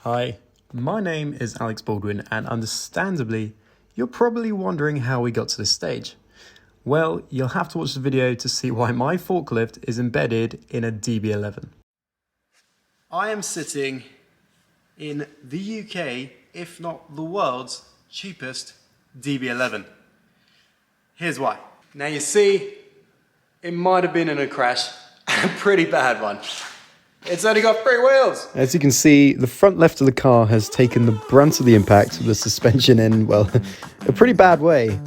Hi, my name is Alex Baldwin, and understandably, you're probably wondering how we got to this stage. Well, you'll have to watch the video to see why my forklift is embedded in a DB11. I am sitting in the UK, if not the world's cheapest DB11. Here's why. Now you see, it might have been in a crash, a pretty bad one. It's only got 3 wheels. As you can see, the front left of the car has taken the brunt of the impact with the suspension in, well, a pretty bad way.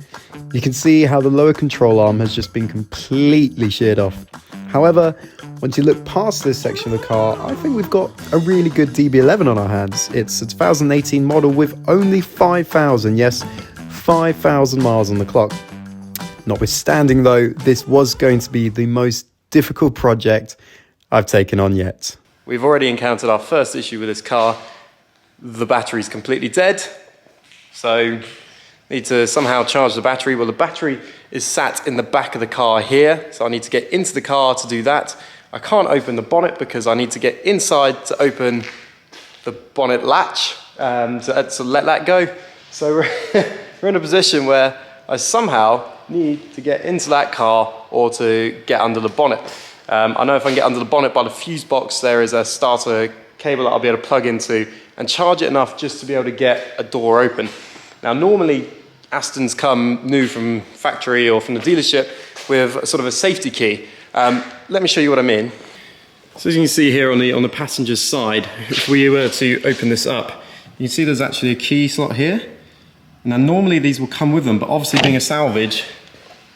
You can see how the lower control arm has just been completely sheared off. However, once you look past this section of the car, I think we've got a really good DB11 on our hands. It's a 2018 model with only 5,000, yes, 5,000 miles on the clock. Notwithstanding though, this was going to be the most difficult project I've taken on yet. We've already encountered our first issue with this car. The battery's completely dead. So need to somehow charge the battery. Well, the battery is sat in the back of the car here. So I need to get into the car to do that. I can't open the bonnet because I need to get inside to open the bonnet latch to let that go. So we're in a position where I somehow need to get into that car or to get under the bonnet. I know if I can get under the bonnet by the fuse box, there is a starter cable that I'll be able to plug into and charge it enough just to be able to get a door open. Now, normally Astons come new from factory or from the dealership with sort of a safety key. Let me show you what I mean. So as you can see here on the passenger's side, if we were to open this up, you can see there's actually a key slot here. Now, normally these will come with them, but obviously being a salvage,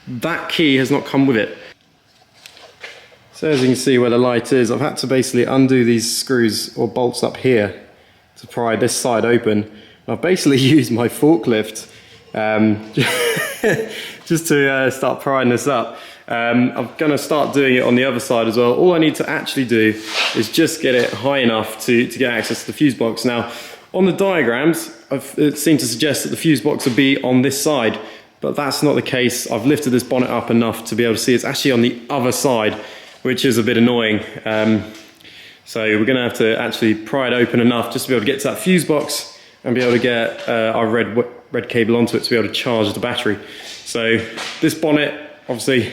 that key has not come with it. So as you can see where the light is, I've had to basically undo these screws or bolts up here to pry this side open. And I've basically used my forklift just to start prying this up. I'm going to start doing it on the other side as well. All I need to actually do is just get it high enough to get access to the fuse box. Now, on the diagrams, it seemed to suggest that the fuse box would be on this side, but that's not the case. I've lifted this bonnet up enough to be able to see it's actually on the other side, which is a bit annoying. So we're going to have to actually pry it open enough just to be able to get to that fuse box and be able to get our red cable onto it to be able to charge the battery. So this bonnet obviously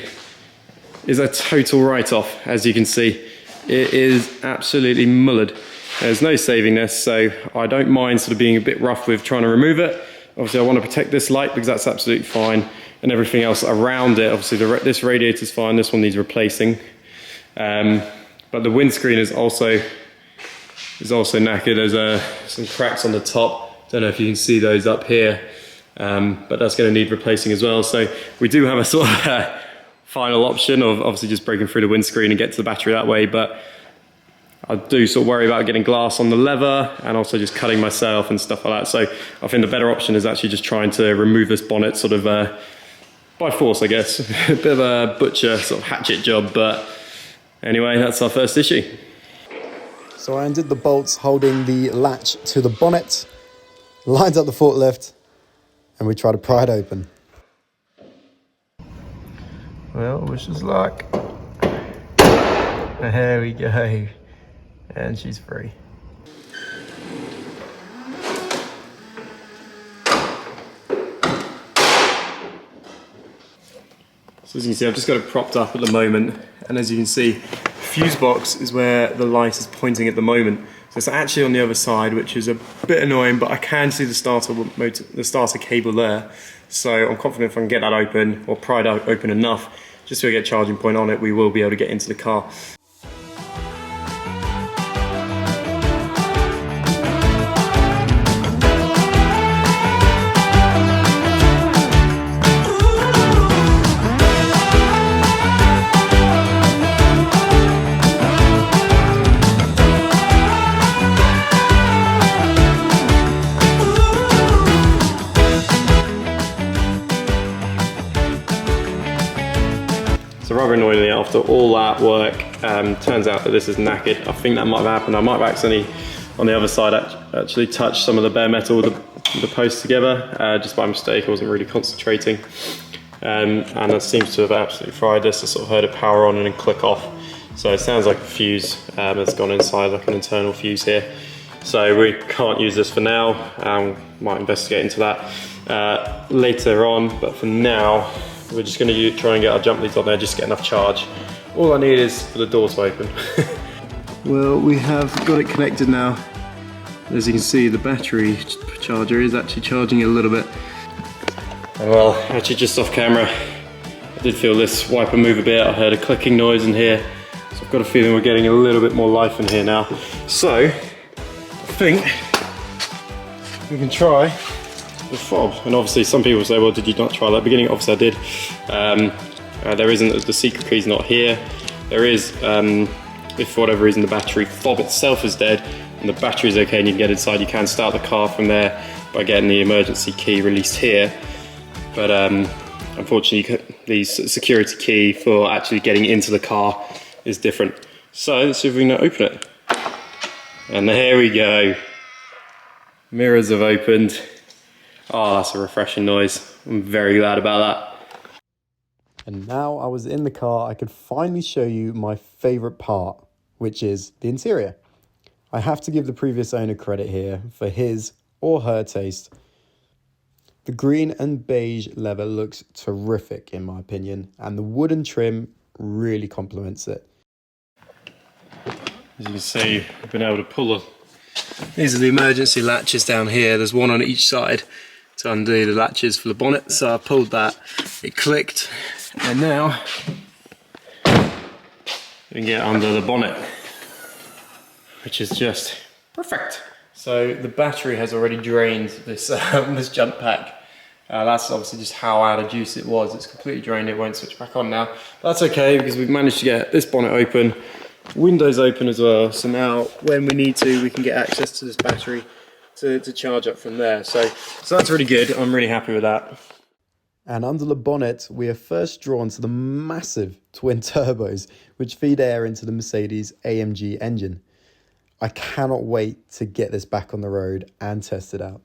is a total write-off, as you can see. It is absolutely mullered. There's no saving this, so I don't mind sort of being a bit rough with trying to remove it. Obviously I want to protect this light because that's absolutely fine, and everything else around it. Obviously this radiator's fine, this one needs replacing. But the windscreen is also knackered. There's some cracks on the top. Don't know if you can see those up here, but that's going to need replacing as well. So we do have a sort of final option of obviously just breaking through the windscreen and get to the battery that way. But I do sort of worry about getting glass on the leather and also just cutting myself and stuff like that. So I think the better option is actually just trying to remove this bonnet sort of by force, I guess. A bit of a butcher sort of hatchet job, but anyway, that's our first issue. So I undid the bolts holding the latch to the bonnet, lined up the forklift, and we try to pry it open. Well, wish us luck. There we go. And she's free. So as you can see, I've just got it propped up at the moment, and as you can see, the fuse box is where the light is pointing at the moment. So it's actually on the other side, which is a bit annoying, but I can see the starter cable there. So I'm confident if I can get that open, or pry it open enough, just to get a charging point on it, we will be able to get into the car. So rather annoyingly, after all that work, turns out that this is knackered. I think that might have happened. I might have accidentally, on the other side, actually touched some of the bare metal with the posts together, just by mistake. I wasn't really concentrating. And that seems to have absolutely fried this. I sort of heard it power on and then click off. So it sounds like a fuse that's gone inside, like an internal fuse here. So we can't use this for now. Might investigate into that later on, but for now, we're just going to try and get our jump leads on there, just get enough charge. All I need is for the door to open. Well, we have got it connected now. As you can see, the battery charger is actually charging it a little bit. And well, actually just off camera, I did feel this wiper move a bit. I heard a clicking noise in here. So I've got a feeling we're getting a little bit more life in here now. So, I think we can try the fob. And obviously some people say, well, did you not try that at the beginning? Obviously I did. There isn't, the secret key's not here. There is, if for whatever reason the battery fob itself is dead and the battery is okay and you can get inside, you can start the car from there by getting the emergency key released here. But unfortunately, the security key for actually getting into the car is different. So let's see if we can open it. And there we go. Mirrors have opened. Oh, that's a refreshing noise. I'm very glad about that. And now I was in the car, I could finally show you my favourite part, which is the interior. I have to give the previous owner credit here for his or her taste. The green and beige leather looks terrific in my opinion, and the wooden trim really complements it. As you can see, I've been able to pull these are the emergency latches down here. There's one on each side to undo the latches for the bonnet. So I pulled that, it clicked, and now we can get under the bonnet, which is just perfect. So the battery has already drained this this jump pack. That's obviously just how out of juice it was. It's completely drained, it won't switch back on now. But that's okay because we've managed to get this bonnet open, windows open as well. So now when we need to, we can get access to this battery to charge up from there. So that's really good. I'm really happy with that. And under the bonnet, we are first drawn to the massive twin turbos, which feed air into the Mercedes AMG engine. I cannot wait to get this back on the road and test it out.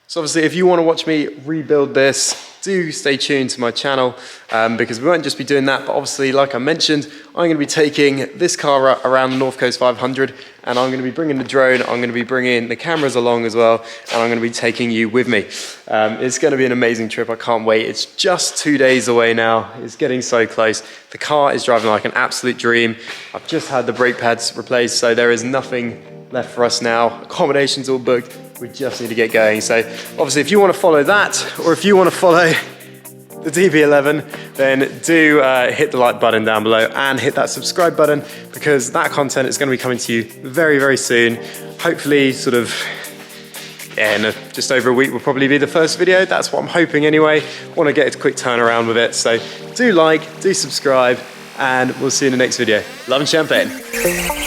So obviously, if you want to watch me rebuild this, do stay tuned to my channel because we won't just be doing that, but obviously, like I mentioned, I'm going to be taking this car around the North Coast 500 and I'm going to be bringing the drone, I'm going to be bringing the cameras along as well, and I'm going to be taking you with me. It's going to be an amazing trip, I can't wait. It's just 2 days away now, it's getting so close. The car is driving like an absolute dream. I've just had the brake pads replaced, so there is nothing left for us now. Accommodation's all booked. We just need to get going. So obviously if you want to follow that, or if you want to follow the DB11, then do hit the like button down below and hit that subscribe button because that content is going to be coming to you very, very soon. Hopefully sort of, in just over a week will probably be the first video. That's what I'm hoping anyway. Want to get a quick turnaround with it. So do like, do subscribe, and we'll see you in the next video. Love and champagne.